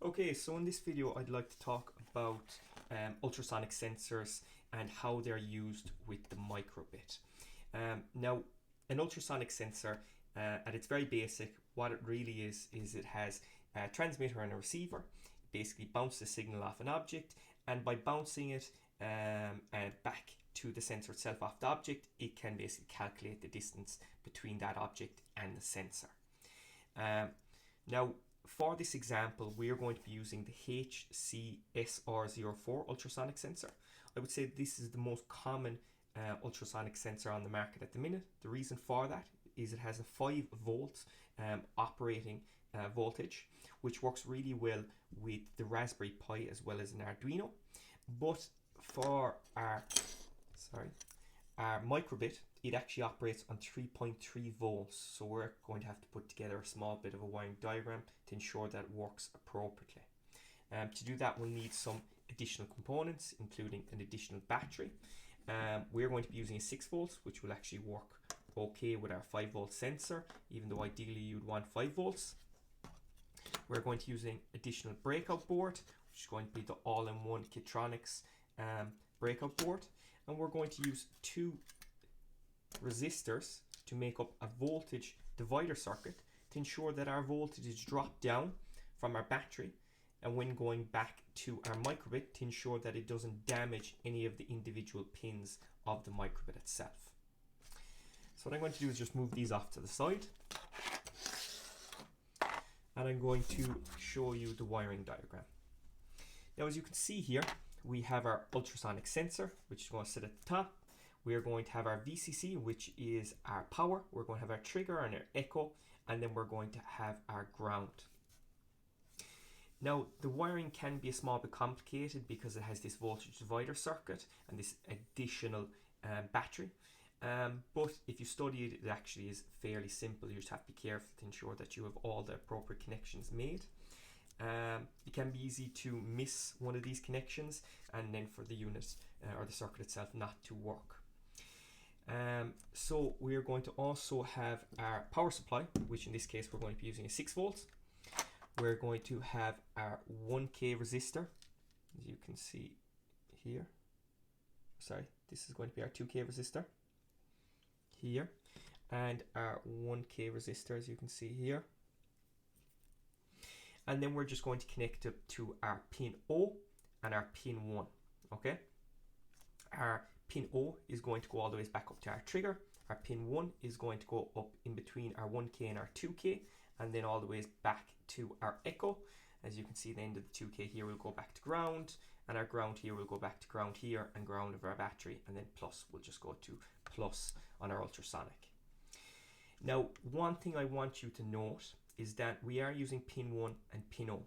Okay, so in this video I'd like to talk about ultrasonic sensors and how they're used with the microbit. Now, an ultrasonic sensor, at its very basic, what it really is it has a transmitter and a receiver. It basically bounces the signal off an object, and by bouncing it back to the sensor itself off the object, it can basically calculate the distance between that object and the sensor. Now, for this example, we are going to be using the HC-SR04 ultrasonic sensor. I would say this is the most common ultrasonic sensor on the market at the minute. The reason for that is it has a 5 volts operating voltage, which works really well with the Raspberry Pi as well as an Arduino. But for our microbit, it actually operates on 3.3 volts, so we're going to have to put together a small bit of a wiring diagram to ensure that it works appropriately. To do that, we'll need some additional components, including an additional battery. We're going to be using a 6 volts, which will actually work okay with our 5 volt sensor, even though ideally you'd want 5 volts. We're going to be using additional breakout board, which is going to be the all-in-one Kitronics breakout board, and we're going to use 2 resistors to make up a voltage divider circuit to ensure that our voltage is dropped down from our battery, and when going back to our microbit, to ensure that it doesn't damage any of the individual pins of the microbit itself. So what I'm going to do is just move these off to the side, and I'm going to show you the wiring diagram. Now, as you can see here, we have our ultrasonic sensor, which is going to sit at the top. We are going to have our VCC, which is our power. We're going to have our trigger and our echo, and then we're going to have our ground. Now, the wiring can be a small bit complicated because it has this voltage divider circuit and this additional battery. But if you study it, it actually is fairly simple. You just have to be careful to ensure that you have all the appropriate connections made. It can be easy to miss one of these connections and then for the unit or the circuit itself not to work. So we are going to also have our power supply, which in this case we're going to be using a 6 volts. We're going to have our 1K resistor, as you can see here. Sorry, this is going to be our 2K resistor here, and our 1K resistor, as you can see here. And then we're just going to connect it to our pin O and our pin 1. Okay, our pin O is going to go all the way back up to our trigger. Our pin 1 is going to go up in between our 1K and our 2K, and then all the way back to our echo. As you can see, the end of the 2K here will go back to ground, and our ground here will go back to ground here, and ground of our battery, and then plus will just go to plus on our ultrasonic. Now, one thing I want you to note is that we are using pin 1 and pin O.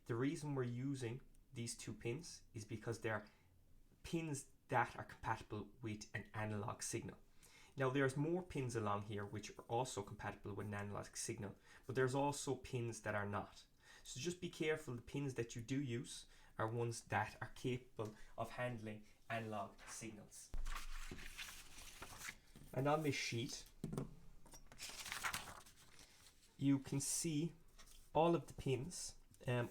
The reason we're using these 2 pins is because they're pins that are compatible with an analog signal. Now, there's more pins along here which are also compatible with an analog signal, but there's also pins that are not. So just be careful, the pins that you do use are ones that are capable of handling analog signals. And on this sheet, you can see all of the pins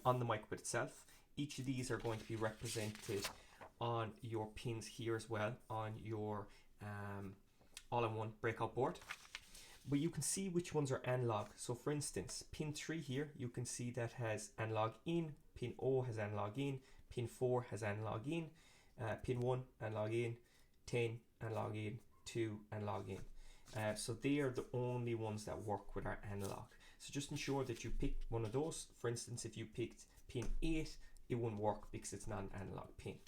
on the microbit itself. Each of these are going to be represented on your pins here as well, on your all-in-one breakout board. But you can see which ones are analog. So for instance, pin 3 here, you can see that has analog in, pin O has analog in, pin 4 has analog in, pin 1 analog in, 10 analog in, 2 analog in. So they are the only ones that work with our analog. So just ensure that you pick one of those. For instance, if you picked pin 8, it won't work because it's not an analog pin.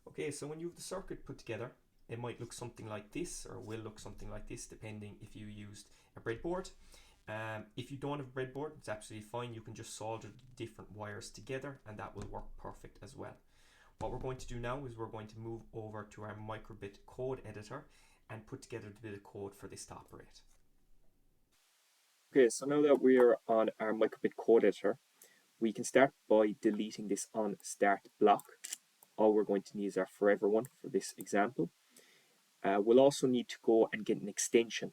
Okay, so when you have the circuit put together, it might look something like this, or will look something like this, depending if you used a breadboard. If you don't have a breadboard, it's absolutely fine. You can just solder the different wires together, and that will work perfect as well. What we're going to do now is we're going to move over to our microbit code editor and put together the bit of code for this to operate. Okay, so now that we're on our microbit code editor, we can start by deleting this on start block. All we're going to need is our forever one for this example. We'll also need to go and get an extension.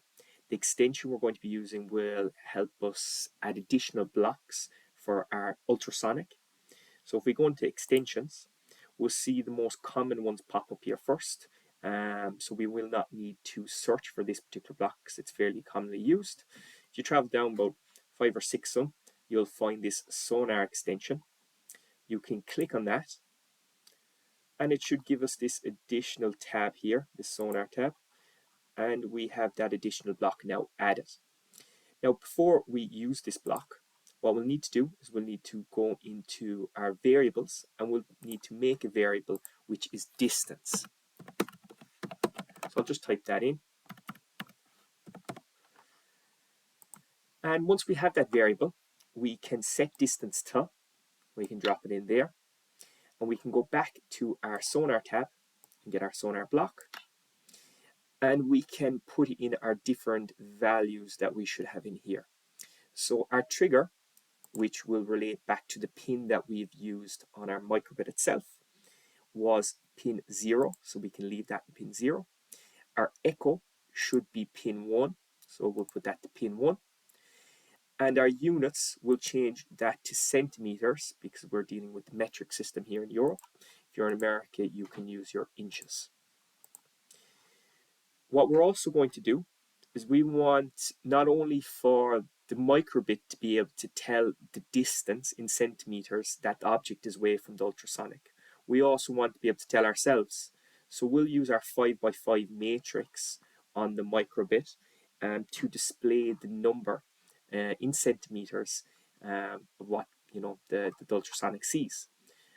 The extension we're going to be using will help us add additional blocks for our ultrasonic. So if we go into extensions, we'll see the most common ones pop up here first. So we will not need to search for this particular block because it's fairly commonly used. If you travel down about 5 or 6 of them, you'll find this sonar extension. You can click on that, and it should give us this additional tab here, this sonar tab, and we have that additional block now added. Now, before we use this block, what we'll need to do is we'll need to go into our variables, and we'll need to make a variable which is distance. So I'll just type that in. And once we have that variable, we can set distance to, we can drop it in there, and we can go back to our sonar tab and get our sonar block, and we can put in our different values that we should have in here. So our trigger, which will relate back to the pin that we've used on our microbit itself, was pin 0, so we can leave that in pin 0. Our echo should be pin 1, so we'll put that to pin 1. And our units will change that to centimeters because we're dealing with the metric system here in Europe. If you're in America, you can use your inches. What we're also going to do is we want not only for the microbit to be able to tell the distance in centimeters that the object is away from the ultrasonic, we also want to be able to tell ourselves. So we'll use our 5x5 matrix on the microbit to display the number in centimeters of what the ultrasonic sees.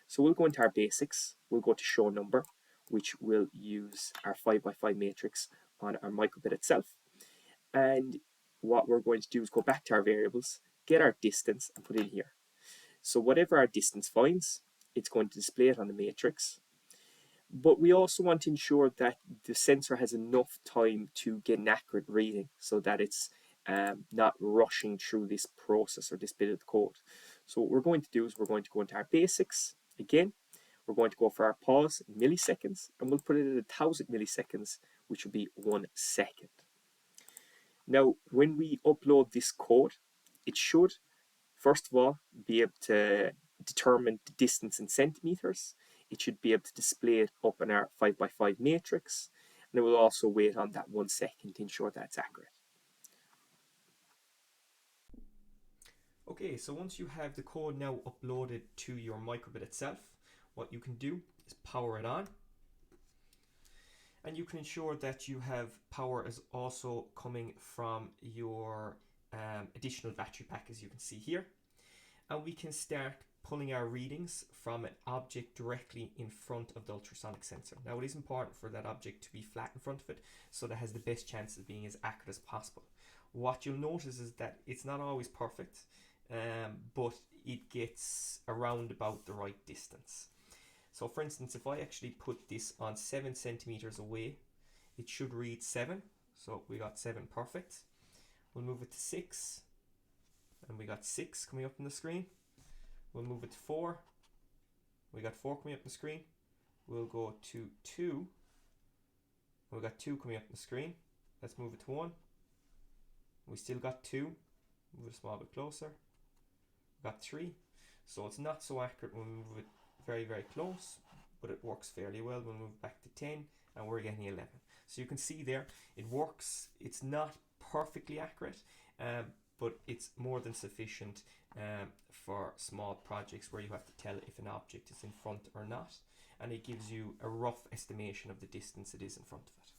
So we'll go into our basics, we'll go to show number, which will use our 5x5 matrix on our microbit itself. And what we're going to do is go back to our variables, get our distance, and put it in here. So whatever our distance finds, it's going to display it on the matrix. But we also want to ensure that the sensor has enough time to get an accurate reading so that it's not rushing through this process or this bit of the code. So what we're going to do is we're going to go into our basics again. We're going to go for our pause in milliseconds, and we'll put it at 1000 milliseconds, which will be 1 second. Now, when we upload this code, it should, first of all, be able to determine the distance in centimeters. It should be able to display it up in our 5x5 matrix, and it will also wait on that 1 second to ensure that it's accurate. Okay, so once you have the code now uploaded to your microbit itself, what you can do is power it on, and you can ensure that you have power is also coming from your additional battery pack, as you can see here, and we can start pulling our readings from an object directly in front of the ultrasonic sensor. Now, it is important for that object to be flat in front of it so that it has the best chance of being as accurate as possible. What you'll notice is that it's not always perfect, but it gets around about the right distance. So for instance, if I actually put this on 7 centimeters away, it should read 7. So we got 7 perfect. We'll move it to 6, and we got 6 coming up on the screen. We'll move it to 4. We got 4 coming up on the screen. We'll go to 2. We got 2 coming up on the screen. Let's move it to 1. We still got 2. Move it a small bit closer. We got 3. So it's not so accurate when we move it very, very close, but it works fairly well. We'll move back to 10, and we're getting 11. So you can see there, it works. It's not perfectly accurate, but it's more than sufficient for small projects where you have to tell if an object is in front or not, and it gives you a rough estimation of the distance it is in front of it.